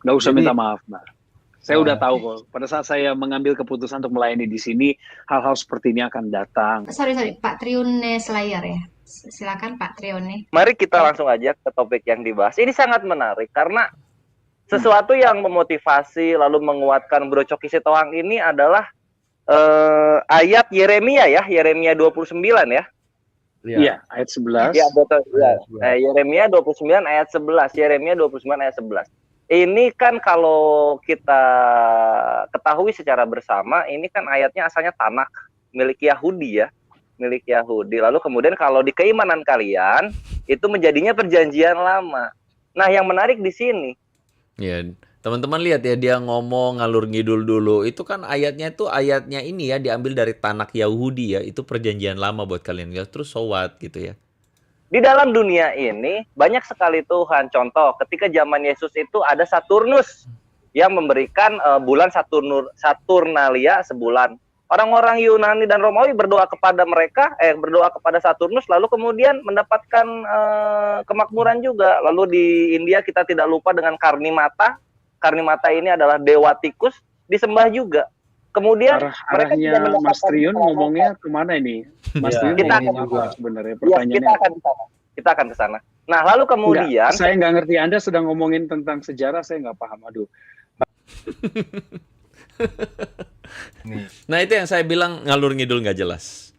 Nggak usah Jadi minta maaf, Mbak. Saya udah eh, tahu kok. Pada saat saya mengambil keputusan untuk melayani di sini, hal-hal seperti ini akan datang. Sorry, Pak Triune Slayer ya. Silakan Pak Triune. mari kita langsung aja ke topik yang dibahas. Ini sangat menarik karena Hmm. sesuatu yang memotivasi lalu menguatkan Bro Coki Sitohang ini adalah ayat Yeremia ya, Yeremia 29 ya. Iya, ayat 11. Ya, betul. Ya. Ayat 11. Yeremia 29 ayat 11. Yeremia 29 ayat 11. Ini kan kalau kita ketahui secara bersama, ini kan ayatnya asalnya Tanakh milik Yahudi ya. Milik Yahudi. Lalu kemudian kalau di keimanan kalian, itu menjadinya perjanjian lama. Nah, yang menarik di sini, Ya, teman-teman lihat ya, dia ngomong ngalur ngidul dulu. Itu kan ayatnya ini ya diambil dari Tanakh Yahudi ya. Itu perjanjian lama buat kalian ya. Terus so what gitu ya. di dalam dunia ini banyak sekali Tuhan. Contoh, ketika zaman Yesus itu ada Saturnus yang memberikan bulan Saturnalia sebulan. Orang-orang Yunani dan Romawi berdoa kepada berdoa kepada Saturnus, lalu kemudian mendapatkan kemakmuran juga. Lalu di India kita tidak lupa dengan Karnimata. Karnimata ini adalah dewa tikus, disembah juga. Kemudian mereka Arahnya tidak mendapatkan Mas Triun ngomongnya kemana ini? Mas Triun Kita ngomongnya akan juga sebenarnya ya, pertanyaannya. kita akan ke sana. Kita akan ke sana. Nah, lalu kemudian Saya nggak ngerti. Anda sedang ngomongin tentang sejarah, saya nggak paham. Aduh. Nih. Nah, itu yang saya bilang ngalur ngidul nggak jelas.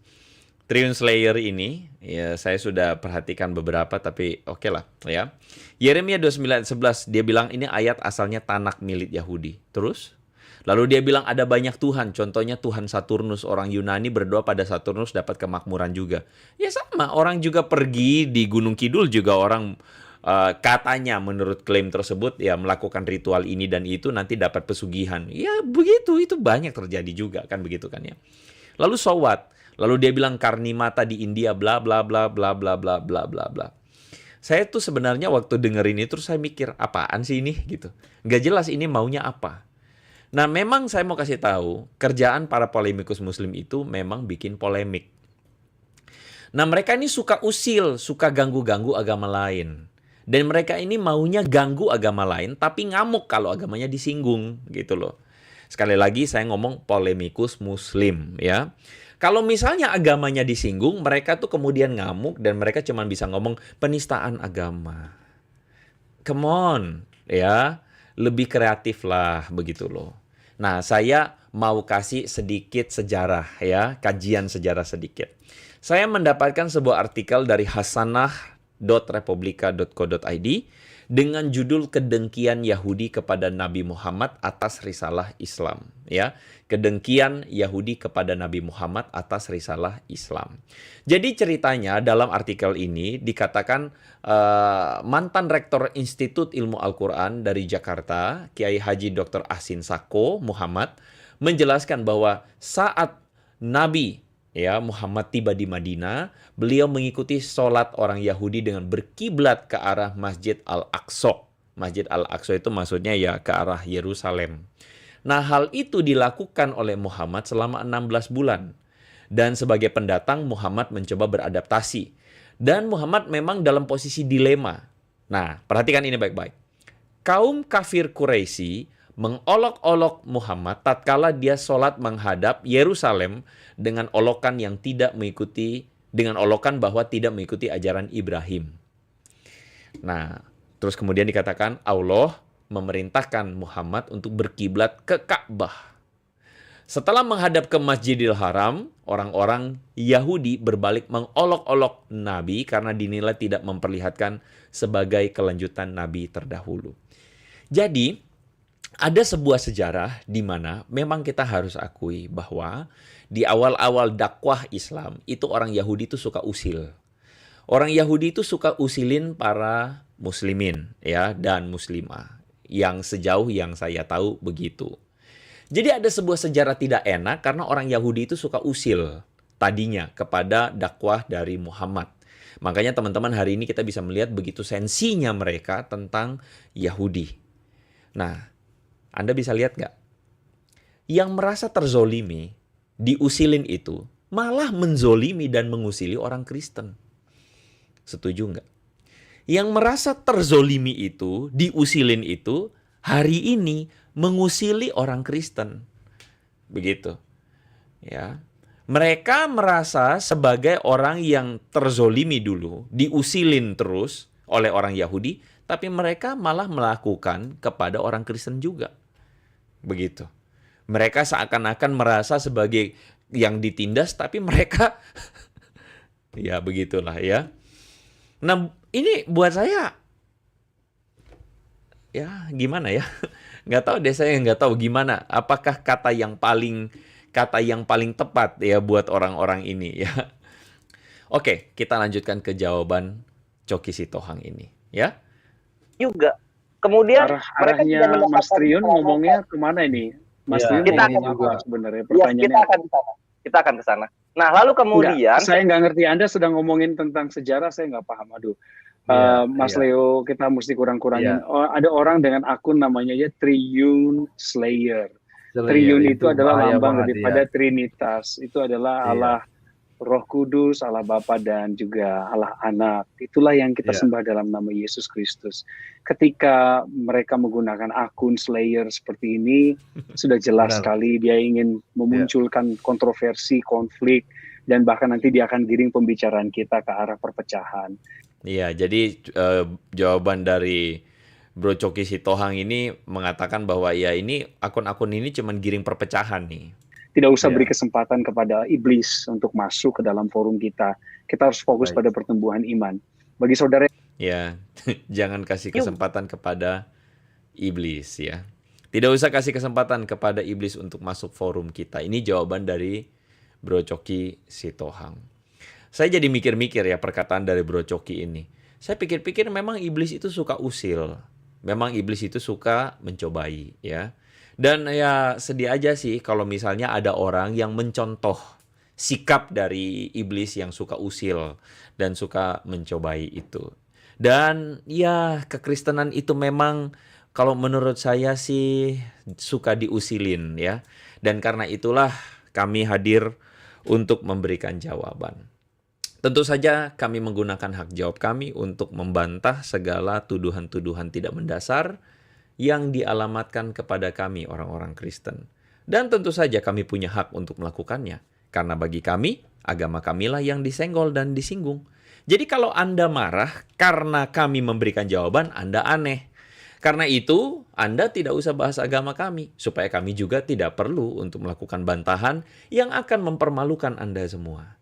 Triune Slayer ini ya saya sudah perhatikan beberapa, tapi oke lah ya. Yeremia 29:11 dia bilang ini ayat asalnya Tanakh milik Yahudi. Terus lalu dia bilang ada banyak Tuhan, contohnya Tuhan Saturnus. Orang Yunani berdoa pada Saturnus dapat kemakmuran juga. Ya sama, orang juga pergi di Gunung Kidul juga orang katanya menurut klaim tersebut ya melakukan ritual ini dan itu nanti dapat pesugihan. Ya begitu, itu banyak terjadi juga kan begitu kan ya. Lalu so what? Lalu dia bilang Karnimata di India bla bla bla bla bla bla bla bla bla. Saya tuh sebenarnya waktu dengerin itu terus saya mikir apaan sih ini gitu. Nggak jelas ini maunya apa. Nah, memang saya mau kasih tahu, kerjaan para polemikus muslim itu memang bikin polemik. Nah, mereka ini suka usil, suka ganggu-ganggu agama lain. Dan mereka ini maunya ganggu agama lain, tapi ngamuk kalau agamanya disinggung, gitu loh. Sekali lagi saya ngomong polemikus muslim, ya. Kalau misalnya agamanya disinggung, mereka tuh kemudian ngamuk dan mereka cuma bisa ngomong penistaan agama. Come on, ya. Lebih kreatif lah, begitu loh. Nah, saya mau kasih sedikit sejarah ya, kajian sejarah sedikit. Saya mendapatkan sebuah artikel dari hasanah.republika.co.id dengan judul kedengkian Yahudi kepada Nabi Muhammad atas risalah Islam ya. Kedengkian Yahudi kepada Nabi Muhammad atas risalah Islam. Jadi ceritanya dalam artikel ini dikatakan mantan rektor Institut Ilmu Al-Quran dari Jakarta, Kiai Haji Dr. Ahsin Sako Muhammad, menjelaskan bahwa saat Nabi ya Muhammad tiba di Madinah, beliau mengikuti sholat orang Yahudi dengan berkiblat ke arah Masjid Al-Aqsa. Masjid Al-Aqsa itu maksudnya ya ke arah Yerusalem. Nah, hal itu dilakukan oleh Muhammad selama 16 bulan. Dan sebagai pendatang, Muhammad mencoba beradaptasi. Dan Muhammad memang dalam posisi dilema. Nah, perhatikan ini baik-baik. Kaum kafir Quraisy mengolok-olok Muhammad tatkala dia sholat menghadap Yerusalem dengan olokan yang tidak mengikuti, dengan olokan bahwa tidak mengikuti ajaran Ibrahim. Nah, terus kemudian dikatakan Allah memerintahkan Muhammad untuk berkiblat ke Ka'bah. Setelah menghadap ke Masjidil Haram, orang-orang Yahudi berbalik mengolok-olok Nabi karena dinilai tidak memperlihatkan sebagai kelanjutan Nabi terdahulu. Jadi, ada sebuah sejarah di mana memang kita harus akui bahwa di awal-awal dakwah Islam itu orang Yahudi itu suka usil. Orang Yahudi itu suka usilin para muslimin ya dan muslimah. Yang sejauh yang saya tahu begitu. Jadi ada sebuah sejarah tidak enak karena orang Yahudi itu suka usil tadinya kepada dakwah dari Muhammad. Makanya teman-teman hari ini kita bisa melihat begitu sensinya mereka tentang Yahudi. Nah, Anda bisa lihat nggak? Yang merasa terzolimi, diusilin itu, malah menzolimi dan mengusili orang Kristen. Setuju nggak? Yang merasa terzolimi itu, diusilin itu, hari ini mengusili orang Kristen. Begitu. Ya. Mereka merasa sebagai orang yang terzolimi dulu, diusilin terus oleh orang Yahudi, tapi mereka malah melakukan kepada orang Kristen juga. Begitu. Mereka seakan-akan merasa sebagai yang ditindas, tapi mereka ya begitulah ya. Nah, ini buat saya ya gimana ya? Nggak tahu deh, saya nggak tahu gimana. Apakah kata yang paling tepat ya buat orang-orang ini ya. Oke, kita lanjutkan ke jawaban Coki Sitohang ini ya. Juga. Kemudian mereka Arahnya tidak mendapatkan Mas Triun keterangan. ngomongnya kemana ini? Mas Ya, Triun kita ngomongin akan apa juga. sebenarnya Ya, pertanyaannya? kita akan ke sana. Kita akan ke sana. Nah, lalu kemudian Saya nggak ngerti, Anda sedang ngomongin tentang sejarah, saya nggak paham. Aduh, Iya, Mas iya. Leo, kita mesti kurang-kurangin. Iya. Oh, ada orang dengan akun namanya ya Triun Slayer. Slayer, Triun itu adalah bahaya lambang banget, daripada iya. Trinitas. Itu adalah Iya. Allah Roh Kudus, Allah Bapa, dan juga Allah Anak. Itulah yang kita Iya. sembah dalam nama Yesus Kristus. Ketika mereka menggunakan akun Slayer seperti ini, sudah jelas Benar. sekali dia ingin memunculkan kontroversi, konflik, dan bahkan nanti dia akan giring pembicaraan kita ke arah perpecahan. Iya, jadi jawaban dari Bro Coki Sitohang ini mengatakan bahwa ya ini akun-akun ini cuman giring perpecahan nih. Tidak usah Iya. beri kesempatan kepada iblis untuk masuk ke dalam forum kita. Kita harus fokus Baik. pada pertumbuhan iman. Bagi saudara, Ya, jangan kasih kesempatan kepada iblis ya. Tidak usah kasih kesempatan kepada iblis untuk masuk forum kita. Ini jawaban dari Bro Coki Sitohang. Saya jadi mikir-mikir ya perkataan dari Bro Coki ini. Saya pikir-pikir memang iblis itu suka usil. Memang iblis itu suka mencobai ya. Dan ya sedih aja sih kalau misalnya ada orang yang mencontoh sikap dari iblis yang suka usil dan suka mencobai itu. Dan ya kekristenan itu memang kalau menurut saya sih suka diusilin ya. Dan karena itulah kami hadir untuk memberikan jawaban. Tentu saja kami menggunakan hak jawab kami untuk membantah segala tuduhan-tuduhan tidak mendasar yang dialamatkan kepada kami orang-orang Kristen. Dan tentu saja kami punya hak untuk melakukannya. Karena bagi kami, agama kamilah yang disenggol dan disinggung. Jadi kalau Anda marah karena kami memberikan jawaban, Anda aneh. Karena itu, Anda tidak usah bahas agama kami, supaya kami juga tidak perlu untuk melakukan bantahan yang akan mempermalukan Anda semua.